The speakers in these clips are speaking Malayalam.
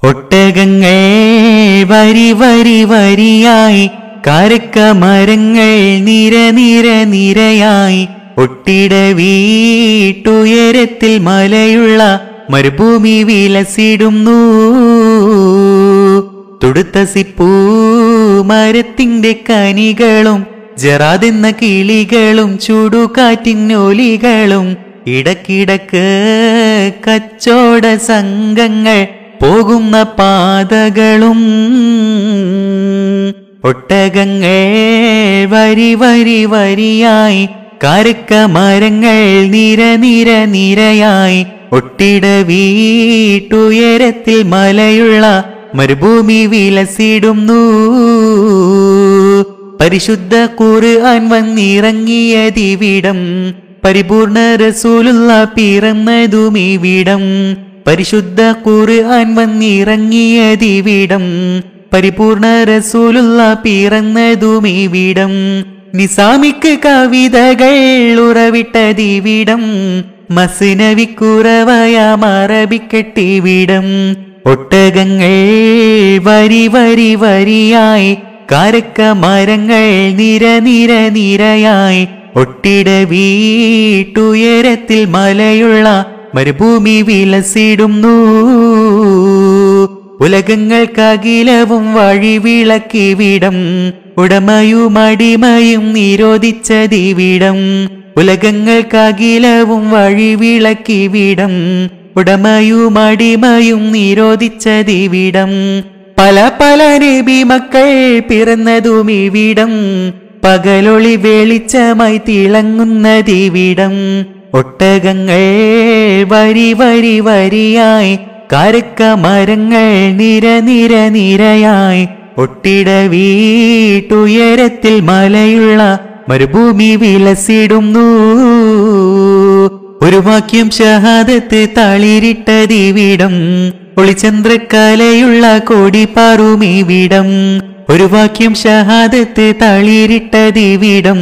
ഒട്ടകങ്ങൾ വരി വരി വരിയായി, കാരക്കമരങ്ങൾ നിര നിര നിരയായി, ഒട്ടിട വീട്ടുയരത്തിൽ മലയുള്ള മരുഭൂമി വിലസിടുന്നു. തുടുത്ത സിപ്പൂ മരത്തിന്റെ കനികളും ജറാദെന്ന കിളികളും ചുടുകാറ്റിനൊലികളും ഇടക്കിടക്ക് കച്ചോട സംഘങ്ങൾ പോകുന്ന പാതകളും. ഒട്ടകങ്ങൾ വരി വരി വരിയായി, കാരക്കമരങ്ങൾ നിര നിര നിരയായി, ഒട്ടിട വീട്ടുയരത്തിൽ മലയുള്ള മരുഭൂമി വിലസിടുന്നു. പരിശുദ്ധ ഖുർആൻ വന്നിറങ്ങിയതിവിടം, പരിപൂർണ റസൂലുള്ള പിറന്നതുമിവിടം. പരിശുദ്ധ ഖുർആൻ വന്നിറങ്ങിയതിവിടം, പരിപൂർണ റസൂലുള്ള പിറന്നതുമിവിടം. നിസാമിക്ക് കവിതകൾ ഉറവിട്ടതിവിടം, മസ്നവിക്കുറവയാം അറബിക്കെട്ടിവിടം. ഒട്ടകങ്ങൾ വരി വരി വരിയായി, കാരക്കമരങ്ങൾ നിര നിര നിരയായി, ഒട്ടിട വീട്ടുയരത്തിൽ മലയുള്ള മരുഭൂമി വിലസിടുന്നു. ഉലകങ്ങൾക്കകിലവും വഴിവിളക്കിവിടം, ഉടമയും അടിമയും നിരോധിച്ചതിവിടം. ഉലകങ്ങൾക്കകിലവും വഴിവിളക്കിവിടം, ഉടമയും അടിമയും നിരോധിച്ചതിവിടം. പല പല നബി മക്കൾ പിറന്നതുമിവിടം, പകലൊളി വെളിച്ചമായി തിളങ്ങുന്നതിവിടം. ഒട്ടകങ്ങൾ വരി വരി വരിയായി, കാരക്കമരങ്ങൾ നിര നിര നിരയായി, ഒട്ടിട വീട്ടുയരത്തിൽ മലയുള്ള മരുഭൂമി വിലസിടുന്നു. ഒരു വാക്യം ഷഹാദത്ത് തളിരിട്ടതിവിടം, ഒളിചന്ദ്രക്കലയുള്ള കോടിപ്പാറുമിവിടം. ഒരു വാക്യം ഷഹാദത്ത് തളിരിട്ടതിവിടം,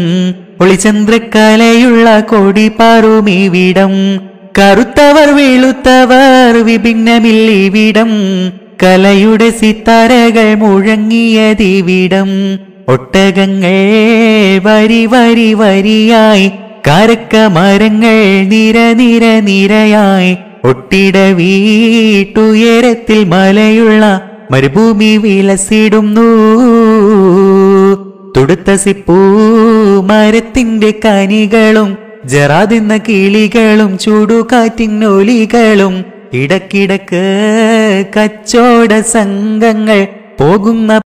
ഒളിചന്ദ്രക്കലയുള്ള കോടിപ്പാറുമിവിടം. കറുത്തവർ വെളുത്തവർ വിഭിന്നമില്ലിവിടം, കലയുടെ സിത്താരകൾ മുഴങ്ങിയതിവിടം. ഒട്ടകങ്ങൾ വരി വരി വരിയായി, കാരക്കമരങ്ങൾ നിര നിര നിരയായി, ഒട്ടിട വീട്ടുയരത്തിൽ മലയുള്ള മരുഭൂമി വിലസിടുന്നു. തുടുത്ത സിപ്പൂ മരത്തിന്റെ കനികളും ജറാദെന്ന കിളികളും ചുടുകാറ്റിനൊലികളും ഇടക്കിടക്ക് കച്ചോട സംഘങ്ങൾ പോകുന്ന